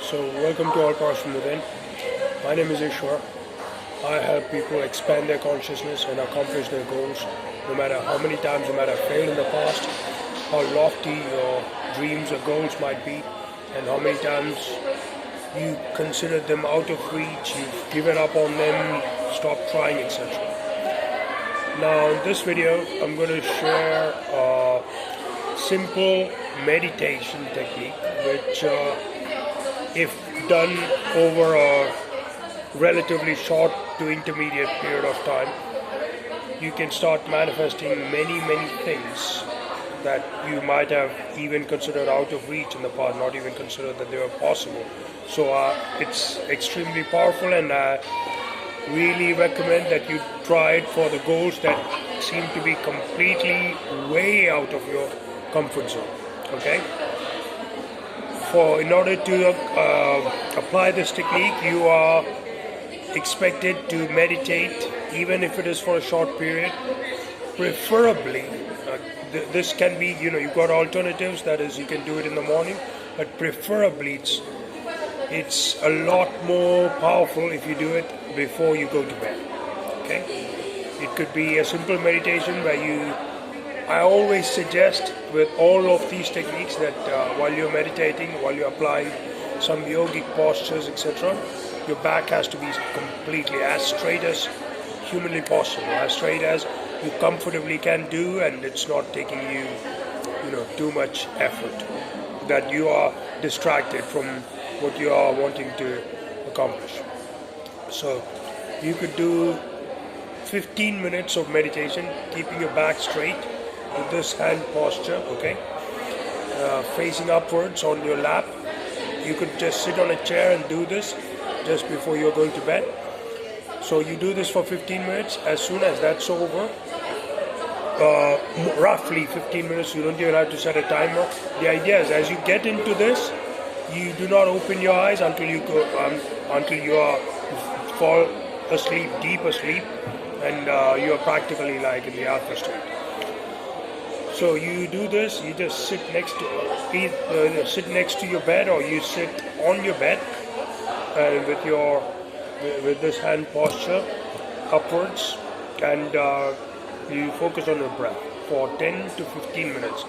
So welcome to All Powers from Within. My name is Ishwar. I help people expand their consciousness and accomplish their goals, no matter how many times you might have failed in the past, how lofty your dreams or goals might be, and how many times you considered them out of reach, you've given up on them, stopped trying, etc. Now in this video, I'm going to share a simple meditation technique which if done over a relatively short to intermediate period of time, you can start manifesting many things that you might have even considered out of reach in the past, not even considered that they were possible. So it's extremely powerful, and I really recommend that you try it for the goals that seem to be completely way out of your comfort zone. Okay? In order to apply this technique, you are expected to meditate, even if it is for a short period. Preferably, this can be, you've got alternatives, that is, you can do it in the morning, but preferably it's a lot more powerful if you do it before you go to bed. Okay? It could be a simple meditation where I always suggest with all of these techniques that while you're meditating, while you're applying some yogic postures, etc., your back has to be completely as straight as humanly possible, as straight as you comfortably can do, and it's not taking you, too much effort, that you are distracted from what you are wanting to accomplish. So you could do 15 minutes of meditation, keeping your back straight, with this hand posture, okay, facing upwards on your lap. You could just sit on a chair and do this just before you're going to bed. So you do this for 15 minutes. As soon as that's over, roughly 15 minutes, you don't even have to set a timer. The idea is, as you get into this, you do not open your eyes until you fall asleep, deep asleep, and you are practically like in the alpha state. So you do this, you just sit next to your bed, or you sit on your bed with this hand posture upwards, and you focus on your breath for 10 to 15 minutes.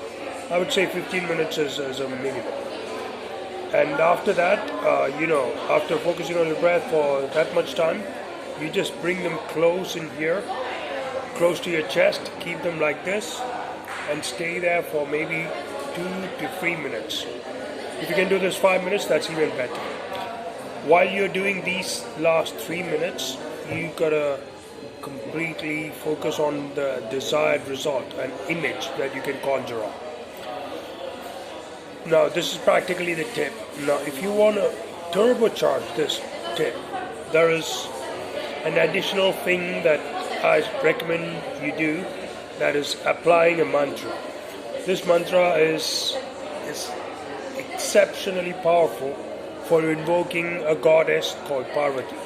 I would say 15 minutes is a minimum. And after that, after focusing on your breath for that much time, you just bring them close in here, close to your chest, keep them like this, and stay there for maybe 2 to 3 minutes. If you can do this 5 minutes, that's even better. While you're doing these last 3 minutes, you gotta completely focus on the desired result, an image that you can conjure up. Now, this is practically the tip. Now, if you want to turbocharge this tip, there is an additional thing that I recommend you do, that is applying a mantra. This mantra is exceptionally powerful for invoking a goddess called Parvati.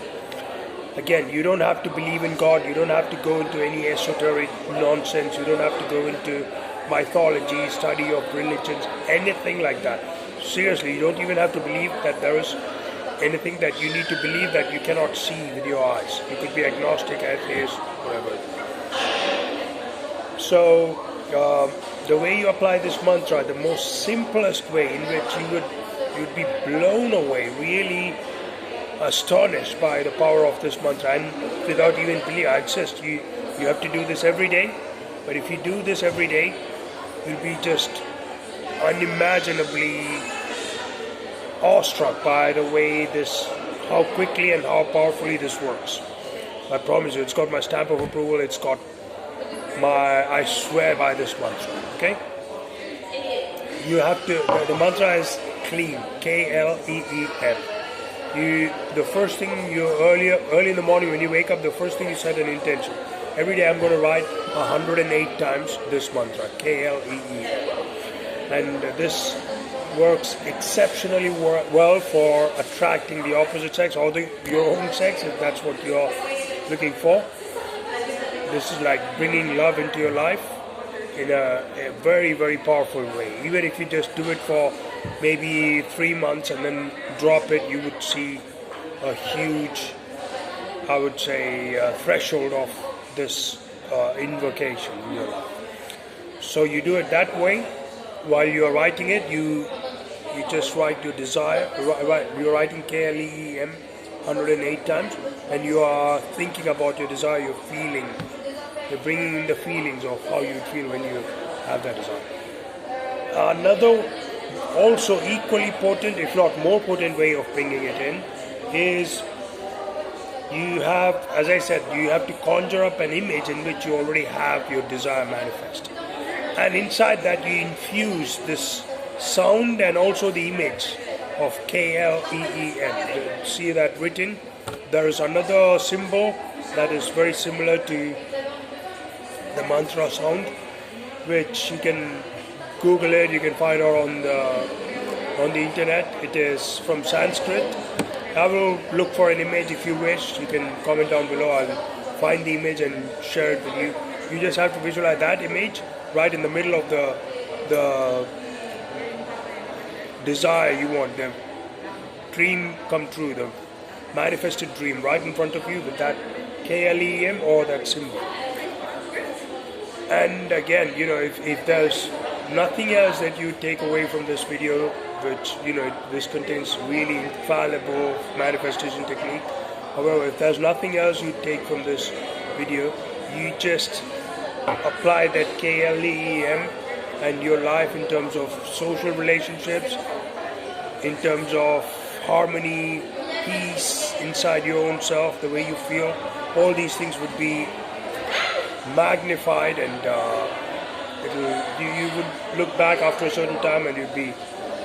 Again, you don't have to believe in God, you don't have to go into any esoteric nonsense, you don't have to go into mythology, study of religions, anything like that. Seriously, you don't even have to believe that there is anything that you need to believe that you cannot see with your eyes. You could be agnostic, atheist, whatever. So, the way you apply this mantra, the most simplest way in which you'd be blown away, really astonished by the power of this mantra, and without even believing, I insist, you have to do this every day. But if you do this every day, you'll be just unimaginably awestruck by the way how quickly and how powerfully this works. I promise you, it's got my stamp of approval, I swear by this mantra, okay? You have to, the mantra is Kleem, K-L-E-E-M. The first thing early in the morning when you wake up, the first thing you set an intention. Every day I'm going to write 108 times this mantra, K-L-E-E-M. And this works exceptionally well for attracting the opposite sex, or your own sex, if that's what you're looking for. This is like bringing love into your life in a very, very powerful way. Even if you just do it for maybe 3 months and then drop it, you would see a huge, I would say, threshold of this invocation in your life. So you do it that way. While you are writing it, you just write your desire. You're writing KLEEM 108 times, and you are thinking about your desire. You're feeling. You're bringing in the feelings of how you feel when you have that desire. Another, also equally potent, if not more potent way of bringing it in is you have, as I said, you have to conjure up an image in which you already have your desire manifested. And inside that you infuse this sound and also the image of KLEEM. See that written? There is another symbol that is very similar to the mantra sound, which you can Google it, you can find it on the internet. It is from Sanskrit. I will look for an image if you wish. You can comment down below. I'll find the image and share it with you. You just have to visualize that image right in the middle of the desire you want, the dream come true, the manifested dream right in front of you with that KLEM or that symbol. And again, if there's nothing else that you take away from this video, which this contains really infallible manifestation technique. However, if there's nothing else you take from this video, you just apply that KLEM and your life in terms of social relationships, in terms of harmony, peace inside your own self, the way you feel. All these things would be magnified, and you would look back after a certain time and you'd be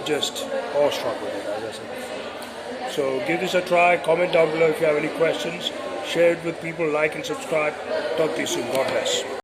just awestruck with it, as I said. So give this a try. Comment down below if you have any questions. Share it with people, like and subscribe. Talk to you soon. God bless.